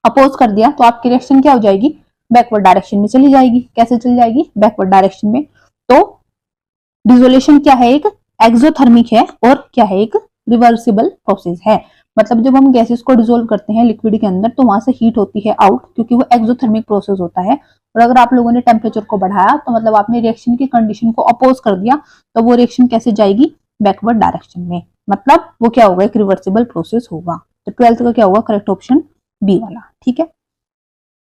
अपोज कर दिया तो आपकी रिएक्शन क्या हो जाएगी बैकवर्ड डायरेक्शन में चली जाएगी। कैसे चली जाएगी बैकवर्ड डायरेक्शन में। तो डिसोल्यूशन क्या है एक एक्सोथर्मिक है और क्या है एक रिवर्सिबल प्रोसेस है, मतलब जब हम गैसेस को डिसोल्व करते हैं लिक्विड के अंदर तो वहां से हीट होती है आउट क्योंकि वो एक्सोथर्मिक प्रोसेस होता है, और अगर आप लोगों ने टेम्परेचर को बढ़ाया तो मतलब आपने रिएक्शन की कंडीशन को अपोज कर दिया, तो वो रिएक्शन कैसे जाएगी बैकवर्ड डायरेक्शन में, मतलब वो क्या होगा एक रिवर्सिबल प्रोसेस होगा। तो 12th का क्या होगा करेक्ट ऑप्शन बी वाला। ठीक है,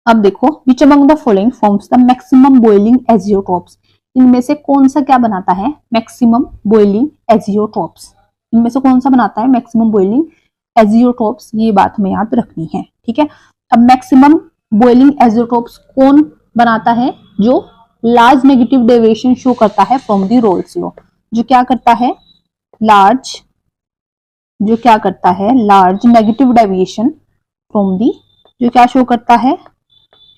अब देखो विच among the following forms the maximum boiling azeotropes, इनमें से कौन सा क्या बनाता है मैक्सिमम बॉइलिंग एजियोट्रॉप्स, इनमें से कौन सा बनाता है मैक्सिमम बॉइलिंग एजियोट्रॉप्स, ये बात हमें याद रखनी है। ठीक है, अब मैक्सिमम बॉइलिंग एजियोट्रॉप्स कौन बनाता है, जो लार्ज नेगेटिव डेविएशन शो करता है फ्रॉम द रोल्स लॉ, जो क्या करता है लार्ज, जो क्या करता है large negative deviation from the, जो क्या शो करता है,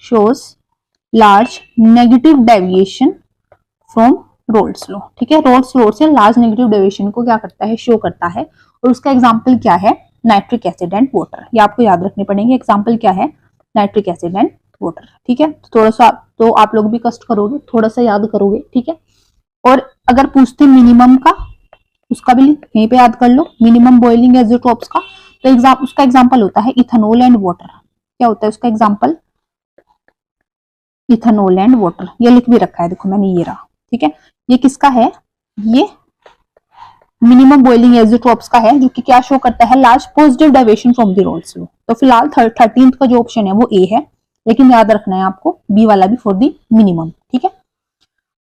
shows large negative deviation from roles law. ठीक है, रोल्स लॉ से लार्ज नेगेटिव डेविएशन को क्या करता है, शो करता है। और उसका एग्जांपल क्या है, नाइट्रिक एसिड एंड वाटर। ये आपको याद रखने पड़ेंगे, एग्जांपल क्या है, नाइट्रिक एसिड एंड वाटर। ठीक है, थोड़ा सा तो आप लोग भी कष्ट करोगे, थोड़ा सा याद करोगे। ठीक है, और अगर पूछते मिनिमम का, उसका भी यहीं पे याद कर लो, मिनिमम बॉइलिंग एज़ोटोप्स का। तो उसका एग्जांपल होता है इथेनॉल एंड वाटर। क्या होता है उसका एग्जांपल, इथेनॉल एंड वाटर। ये लिख भी रखा है, देखो मैंने, ये रहा। ठीक है, ये किसका है, ये मिनिमम बॉइलिंग एज़ोटोप्स का है, जो कि क्या शो करता है, large positive deviation from the Raoult's law. तो फिलहाल 13th का जो ऑप्शन है वो ए है, लेकिन याद रखना है आपको बी वाला भी फॉर द मिनिमम। ठीक है,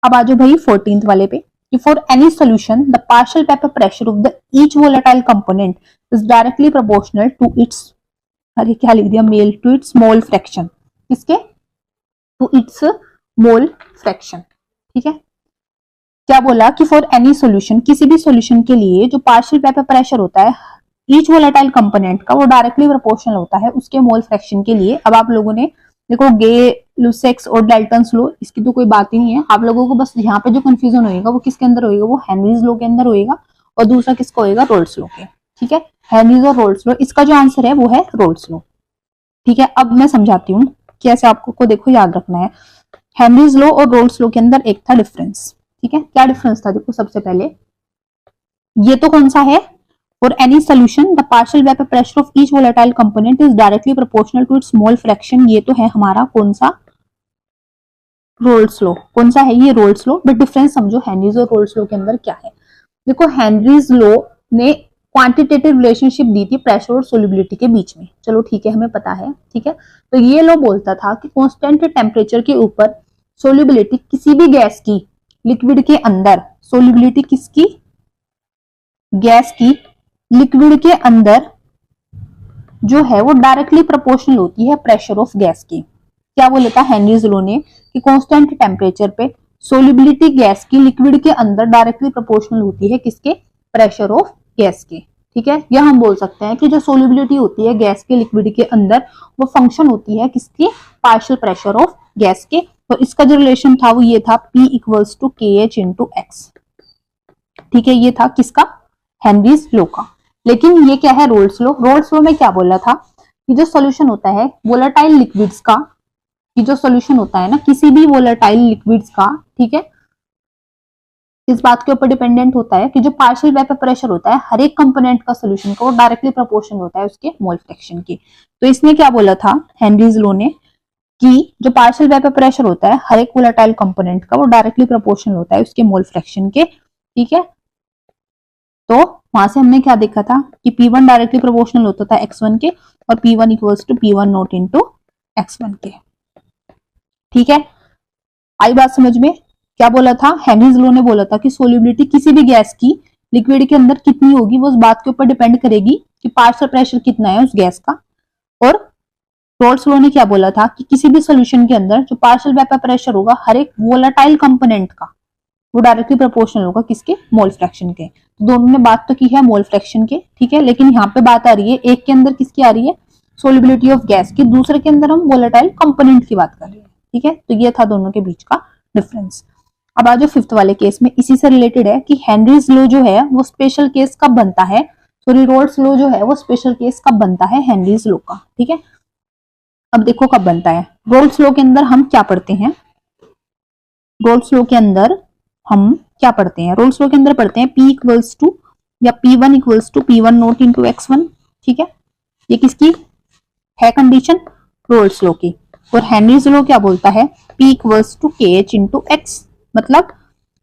अब आ जाओ भाई 14th वाले पे, कि for any solution the partial vapour pressure of the each volatile component is directly proportional to its, अरे क्या लिख दिया, male to its mole fraction. किसके, टू इट्स मोल फ्रैक्शन। ठीक है, क्या बोला कि फॉर एनी सॉल्यूशन, किसी भी सॉल्यूशन के लिए जो पार्शियल वेपर प्रेशर होता है ईच वोलेटाइल कंपोनेंट का, वो डायरेक्टली प्रोपोर्शनल होता है उसके मोल फ्रैक्शन के लिए। अब आप लोगों ने देखो गे, लुसेक्स और डाल्टन्स लॉ, इसकी तो कोई बात ही नहीं है। आप लोगों को बस यहाँ पे जो कंफ्यूजन होएगा वो किसके अंदर होएगा, वो हेनरीज लॉ के अंदर होएगा, और दूसरा किसका होएगा, रोल्स लॉ के। ठीक है, हेनरीज और रोल्स लॉ, इसका जो आंसर है वो है रोल्स लॉ। ठीक है, अब मैं समझाती हूँ कैसे आपको को देखो याद रखना है। हेनरीज लॉ और रोल्स लॉ के अंदर एक था डिफरेंस। ठीक है, क्या डिफरेंस था, देखो सबसे पहले ये तो कौन सा है, for any solution the partial vapour pressure of each volatile component is directly proportional to its mole fraction. ये तो है हमारा कौन सा, रोल्स लॉ। कौन सा है ये, रोल्स लॉ। बट डिफरेंस समझो हेनरीज और रोल्स लॉ के अंदर क्या है। देखो हेनरीज लॉ ने क्वांटिटेटिव रिलेशनशिप दी थी प्रेशर और सोल्युबिलिटी के बीच में, चलो ठीक है, हमें पता है। ठीक है, तो ये लॉ बोलता था कि कांस्टेंट टेम्परेचर के ऊपर सोल्युबिलिटी किसी भी गैस की लिक्विड के अंदर, सोल्युबिलिटी किसकी, गैस की लिक्विड के अंदर जो है वो डायरेक्टली प्रोपोर्शनल होती है प्रेशर ऑफ गैस की। क्या बोला था हेनरीज लॉ ने, कि कांस्टेंट टेम्परेचर पे सोल्युबिलिटी गैस की लिक्विड के अंदर डायरेक्टली प्रोपोर्शनल होती है किसके, प्रेशर ऑफ गैस के। ठीक है, यह हम बोल सकते हैं कि जो सोल्युबिलिटी होती है गैस के लिक्विड के अंदर, वो फंक्शन होती है किसकी, पार्शियल प्रेशर ऑफ गैस के। तो इसका जो रिलेशन था वो ये था, P equals to KH into X. ठीक है, ये था किसका, हेनरीज लॉ का। लेकिन ये क्या है, रोल्स लॉ। रोल्स लॉ में क्या बोला था कि जो सोल्यूशन होता है वोलेटाइल लिक्विड्स का, कि जो सोल्यूशन होता है ना किसी भी वोलेटाइल लिक्विड्स का, ठीक है, इस बात के ऊपर डिपेंडेंट होता है कि जो पार्शियल वेपर प्रेशर होता है हर एक कंपोनेंट का सोल्यूशन का, वो डायरेक्टली प्रोपोर्शनल होता है उसके मोल फ्रैक्शन के। तो इसने क्या बोला था हेनरीज लॉ ने, कि जो पार्शियल वेपर प्रेशर होता है हर एक वोलेटाइल कंपोनेंट का, वो डायरेक्टली प्रोपोर्शनल होता है उसके मोल फ्रैक्शन के। ठीक है, तो वहां से हमने क्या देखा था कि P1 डायरेक्टली प्रोपोर्शनल होता था X1 के, और P1 equals to P1 not into X1 के। ठीक है, आई बात समझ में। क्या बोला था, हेनरीज लॉ ने बोला था कि सोल्युबिलिटी किसी भी गैस की लिक्विड के अंदर कितनी होगी, वो उस बात के ऊपर डिपेंड करेगी कि पार्शियल प्रेशर कितना है उस गैस का। और रोल्स लॉ ने क्या बोला था कि किसी भी सोल्यूशन के अंदर जो पार्शियल वेपर प्रेशर होगा हर एक वोलेटाइल कंपोनेंट का, वो डायरेक्टली प्रोपोर्शनल होगा किसके, मोल फ्रैक्शन के। तो दोनों ने बात तो की है मोल फ्रैक्शन के। ठीक है, लेकिन यहाँ पे बात आ रही है, एक के अंदर किसकी आ रही है, सोल्युबिलिटी ऑफ गैस की, दूसरे के अंदर हम वोलेटाइल कंपोनेंट की बात कर रहे हैं। ठीक है, तो ये था दोनों के बीच का डिफरेंस। अब आज 5th वाले केस में इसी से रिलेटेड है कि हेनरीज लॉ जो है वो स्पेशल केस कब बनता है, सॉरी रोल्स लॉ जो है वो स्पेशल केस कब बनता है हेनरीज लॉ का। ठीक है, अब देखो कब बनता है। रोल्स लॉ के अंदर हम क्या पढ़ते हैं, रोल्स लॉ के अंदर हम क्या पढ़ते हैं, रोल्स लॉ के अंदर पढ़ते हैं P इक्वल्स टू या P1 equals to P1 not into X1। ठीक है, ये किसकी है कंडीशन, रोल्स लॉ की। और हेनरीज लॉ क्या बोलता है, P equals to KH into X. मतलब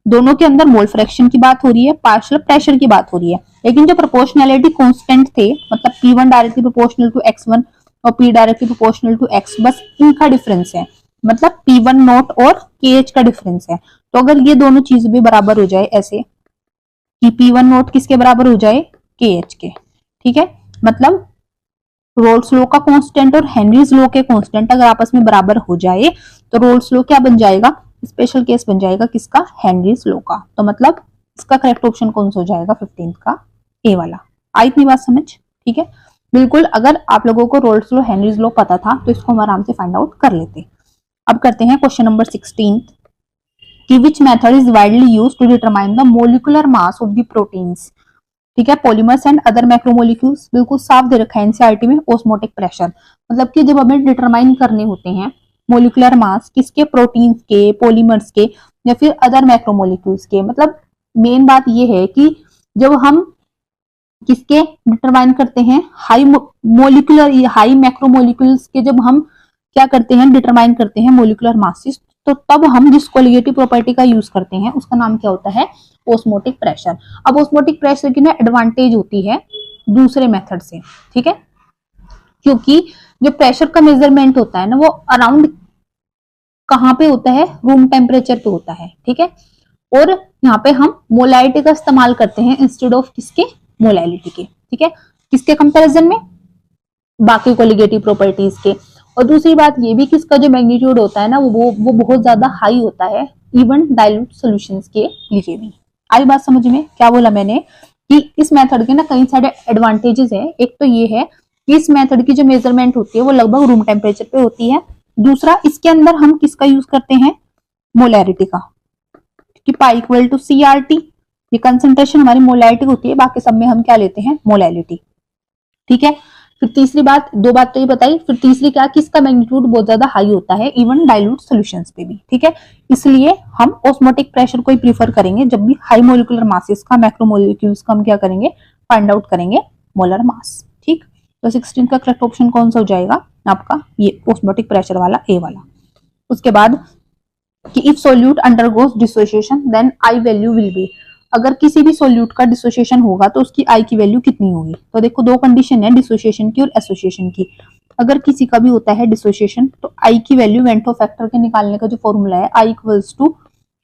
दोनों के अंदर मोल फ्रैक्शन की बात हो रही है, पार्शियल प्रेशर की बात हो रही है, लेकिन जो प्रोपोर्शनैलिटी कांस्टेंट थे, मतलब P1 directly proportional to X1 और P directly proportional to X, बस इनका डिफरेंस है, मतलब P1 नॉट और KH का डिफरेंस है। तो अगर ये दोनों चीज भी बराबर हो जाए, ऐसे कि P1 नॉट किसके बराबर हो जाए, KH के। ठीक है, मतलब रोल्स लॉ का कांस्टेंट और हेनरीज लॉ के कांस्टेंट अगर आपस में बराबर हो जाए तो रोल्स लॉ क्या बन जाएगा, स्पेशल केस बन जाएगा किसका, हेनरीज लॉ का। तो मतलब इसका करेक्ट ऑप्शन कौन सा हो जाएगा 15th का, ए वाला। आई इतनी बात समझ। ठीक है, बिल्कुल, अगर आप लोगों को रोल्स लॉ, हेनरीज लॉ पता था तो इसको हम आराम से फाइंड आउट कर लेते। अब करते हैं क्वेश्चन नंबर 16 कि which method is widely used to determine the molecular mass of the proteins. ठीक है, पॉलीमर्स एंड अदर मैक्रोमोलिक्यूल्स, बिल्कुल साफ दे रखा है एनसीईआरटी में। ऑस्मोटिक प्रेशर मतलब कि जब हमें डिटरमाइन करने होते हैं मोलिकुलर मास किसके, प्रोटीन्स के, पॉलीमर्स के या फिर अदर मैक्रोमोलिक्यूल्स के, मतलब मेन बात ये है कि जब हम किसके डिटरमाइन करते हैं, हाई मोलिकुलर, हाई मैक्रोमोलिक्यूल्स के जब हम क्या करते हैं, डिटरमाइन करते हैं मोलिकुलर मासेस, तो तब हम जिस कोलिगेटिव प्रॉपर्टी का यूज करते हैं उसका नाम क्या होता है, ऑस्मोटिक प्रेशर। अब ऑस्मोटिक प्रेशर की ना एडवांटेज होती है दूसरे मेथड से, ठीक है, क्योंकि जो प्रेशर का मेजरमेंट होता है ना वो अराउंड कहाँ पे होता है, रूम टेम्परेचर पे होता है, ठीक है, और यहाँ पे हम मोलारिटी का इस्तेमाल करते हैं इंस्टेड ऑफ किसके, मोलैलिटी के, ठीक है, किसके कंपैरिजन में, बाकी कोलिगेटिव प्रॉपर्टीज के। और दूसरी बात ये भी कि इसका जो मैग्नीट्यूड होता है ना वो बहुत ज्यादा हाई होता है इवन डाइल्यूट सॉल्यूशंस के लिए भी। आई बात समझ में, क्या बोला मैंने कि इस मेथड के ना कई सारे एडवांटेजेस है। एक तो ये है कि इस मेथड की जो मेजरमेंट होती है वो लगभग रूम टेम्परेचर पे होती है। दूसरा, इसके अंदर हम किसका यूज करते हैं, मोलैरिटी का, कि पाई इक्वल टू CRT, ये कंसंट्रेशन हमारी मोलैरिटी होती है, बाकी सब में हम क्या लेते हैं, मोलैलिटी, ठीक है। फिर तीसरी बात, दो बात तो ये बताई, फिर तीसरी क्या कि इसका मैग्नीट्यूड बहुत ज्यादा हाई होता है इवन डाइल्यूट सॉल्यूशंस पे भी, ठीक है, इसलिए हम ऑस्मोटिक प्रेशर को ही प्रीफर करेंगे जब भी हाई मोलिकुलर मासेस का, मैक्रोमोलिक्यूल्स का हम क्या करेंगे, फाइंड आउट करेंगे मोलर मास, ठीक। तो 16 का करेक्ट ऑप्शन कौन सा हो जाएगा आपका, ये ऑस्मोटिक प्रेशर वाला, ए वाला। उसके बाद कि if solute undergoes dissociation then I value will be, अगर किसी भी सोल्यूट का डिसोसिएशन होगा तो उसकी आई की वैल्यू कितनी होगी। तो देखो दो कंडीशन है डिसोसिएशन की और एसोसिएशन की। अगर किसी का भी होता है डिसोसिएशन तो आई की वैल्यू वेंटो फैक्टर के निकालने का जो फॉर्मूला है i equals to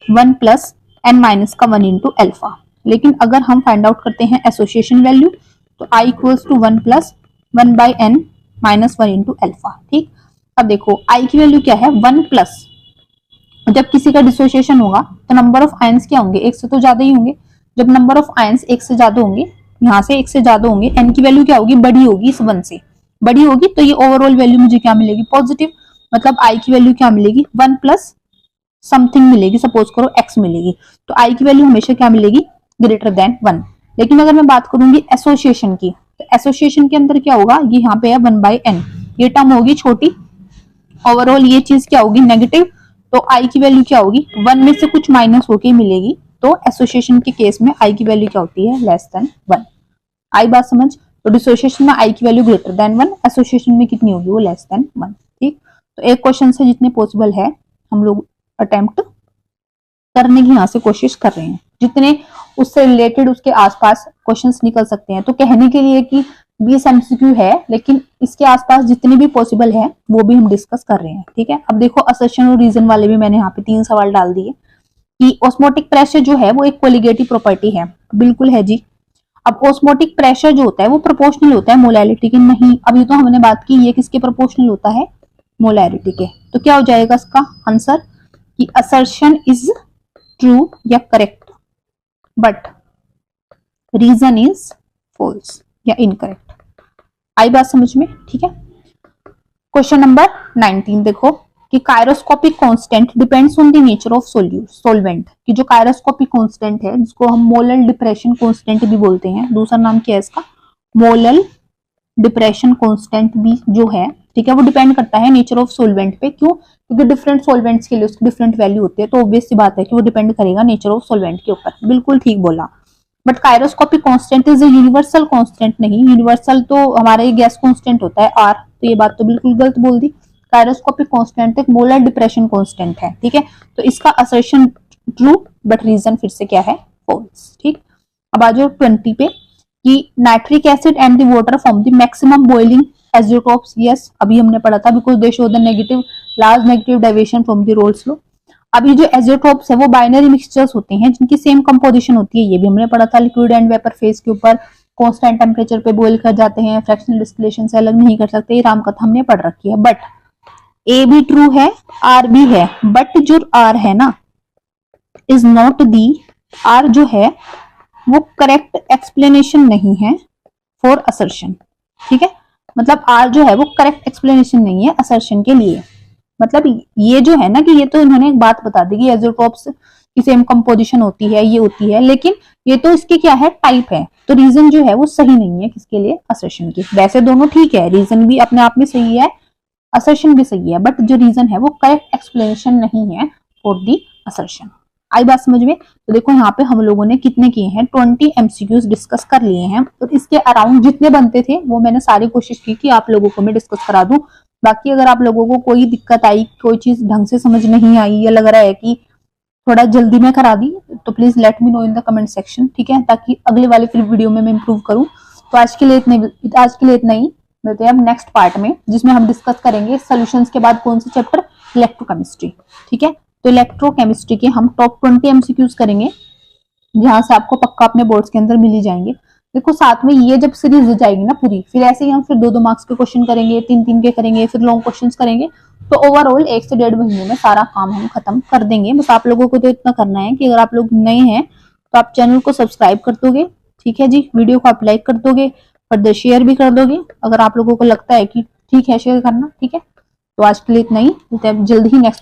1 plus n minus का 1 इंटू एल्फा। लेकिन अगर हम फाइंड आउट करते हैं एसोसिएशन वैल्यू तो i equals to 1 plus 1 by n minus 1 into alpha, ठीक। अब देखो आई की वैल्यू क्या है, 1 प्लस, जब किसी का डिसोसिएशन होगा तो नंबर ऑफ आयंस क्या होंगे, एक से तो ज्यादा ही होंगे। जब नंबर ऑफ आयंस एक से ज्यादा होंगे, यहाँ से एक से ज्यादा होंगे, एन की वैल्यू क्या होगी, बड़ी होगी, इस 1 से बड़ी होगी, तो ये ओवरऑल वैल्यू मुझे क्या मिलेगी, पॉजिटिव। मतलब आई की वैल्यू क्या मिलेगी, 1 प्लस समथिंग मिलेगी, सपोज करो x मिलेगी, तो आई की वैल्यू हमेशा क्या मिलेगी, ग्रेटर देन 1। लेकिन अगर मैं बात करूंगी एसोसिएशन की, तो एसोसिएशन के अंदर क्या होगा, ये यहाँ पे है 1 बाई n, ये टर्म होगी छोटी, ओवरऑल ये चीज क्या होगी, नेगेटिव, तो आई की वैल्यू क्या होगी, 1 में से कुछ माइनस होके मिलेगी। तो एसोसिएशन के केस में आई की वैल्यू क्या होती है, लेस देन 1। आई बात समझ, तो डिसोसिएशन में आई की वैल्यू ग्रेटर देन 1, एसोसिएशन में कितनी होगी, वो लेस देन 1, ठीक। तो एक क्वेश्चन से जितने पॉसिबल है हम लोग अटेम्प्ट करने की यहाँ से कोशिश कर रहे हैं, जितने उससे रिलेटेड उसके आसपास क्वेश्चंस निकल सकते हैं। तो कहने के लिए कि 20 MCQ है, लेकिन इसके आसपास जितने भी पॉसिबल है वो भी हम डिस्कस कर रहे हैं, ठीक है। अब देखो असर्शन और रीजन वाले भी मैंने यहाँ पे 3 सवाल डाल दिए कि ऑस्मोटिक प्रेशर जो है वो एक कोलिगेटिव प्रॉपर्टी है, बिल्कुल है जी। अब ऑस्मोटिक प्रेशर जो होता है वो प्रोपोर्शनल होता है मोलैलिटी के, नहीं, अभी तो हमने बात की ये किसके प्रोपोर्शनल होता है, मोलैलिटी के। तो क्या हो जाएगा इसका आंसर कि असर्शन इज ट्रू या correct but reason is false या इनकरेक्ट। आई बात समझ में, ठीक है। क्वेश्चन नंबर 19 देखो कि cryoscopic constant depends on the nature of solvent, कि जो कायरोस्कोपिक कांस्टेंट है जिसको हम मोलल डिप्रेशन कांस्टेंट भी बोलते हैं, दूसरा नाम क्या है इसका, मोलल डिप्रेशन कांस्टेंट भी जो है, ठीक है, वो डिपेंड करता है नेचर ऑफ सॉल्वेंट पे। क्यों, क्योंकि डिफरेंट सॉल्वेंट्स के लिए उसकी डिफरेंट वैल्यू होती है, तो ऑब्वियस सी बात है कि वो डिपेंड करेगा नेचर ऑफ सॉल्वेंट के ऊपर, बिल्कुल ठीक बोला। But cryoscopic constant is a universal constant, नहीं, यूनिवर्सल तो हमारा ये गैस कांस्टेंट होता है R, तो ये बात तो बिल्कुल गलत बोल दी। कायरोस्कोपिक कांस्टेंट एक मोलर डिप्रेशन कांस्टेंट है, ठीक है, तो इसका असर्शन ट्रू बट रीजन फिर से क्या है, फॉल्स, ठीक। अब आ जाओ 20 पे कि nitric acid and the water form the maximum boiling azeotropes, yes अभी हमने पढ़ा था, because they show the negative large negative deviation from the Raoult's law. अभी जो एजियोट्रोप्स है वो बाइनरी मिक्सचर्स होते हैं जिनकी सेम कंपोजिशन होती है, ये भी हमने पढ़ा था, लिक्विड एंड वेपर फेज के ऊपर कांस्टेंट टेम्परेचर पे बॉईल कर जाते हैं, फ्रैक्शनल डिस्टिलेशन से अलग नहीं कर सकते, ये रामकथा हमने पढ़ रखी है। बट ए भी ट्रू है, आर भी है, बट जो आर है ना इज नॉट दी, आर जो है वो करेक्ट एक्सप्लेनेशन नहीं है फॉर असर्शन, ठीक है। मतलब आर जो है वो करेक्ट एक्सप्लेनेशन नहीं है असर्शन के लिए। मतलब ये जो है ना कि ये तो इन्होंने एक बात बता दी कि एजोट्रोप्स की सेम कंपोजिशन होती है, ये होती है, लेकिन ये तो इसकी क्या है, टाइप है। तो रीजन जो है वो सही नहीं है किसके लिए, असर्शन की। वैसे दोनों ठीक है, रीजन भी अपने आप में सही है, असर्शन भी सही है, बट जो रीजन है वो करेक्ट एक्सप्लेनेशन नहीं है फॉर दी असर्शन। आई बात समझ में? तो देखो यहाँ पे हम लोगों ने कितने किए हैं, 20 एमसीक्यूज डिस्कस कर लिए हैं। और इसके अराउंड जितने बनते थे वो मैंने सारी कोशिश की कि आप लोगों को मैं डिस्कस करा दूं। बाकी अगर आप लोगों को कोई दिक्कत आई, कोई चीज ढंग से समझ नहीं आई, या लग रहा है कि थोड़ा जल्दी में करा दी, तो please let me know in the comment section, ठीक है, ताकि अगले वाले फिर वीडियो में मैं इंप्रूव करूं। तो आज के लिए इतना ही। मिलते हैं अब नेक्स्ट पार्ट में, जिसमें हम डिस्कस करेंगे सोल्यूशंस के बाद कौन सा चैप्टर, इलेक्ट्रोकेमिस्ट्री। ठीक है, तो इलेक्ट्रोकेमिस्ट्री के हम टॉप 20 एमसीक्यूज करेंगे, जहां से आपको पक्का अपने बोर्ड्स के अंदर मिल ही जाएंगे। देखो साथ में ये जब सीरीज हो जाएगी ना पूरी, फिर ऐसे ही हम फिर 2-2 मार्क्स के क्वेश्चन करेंगे, 3-3 के करेंगे, फिर लॉन्ग क्वेश्चंस करेंगे। तो ओवरऑल 1 से 1.5 महीने में सारा काम हम खत्म कर देंगे। बस आप लोगों को तो इतना करना है कि अगर आप लोग नए हैं तो आप चैनल को सब्सक्राइब कर दोगे, ठीक है जी, वीडियो को आप लाइक कर दोगे, फर्दर शेयर भी कर दोगे अगर आप लोगों को लगता है कि ठीक है शेयर करना, ठीक है। तो आज के लिए इतना ही, जल्द ही नेक्स्ट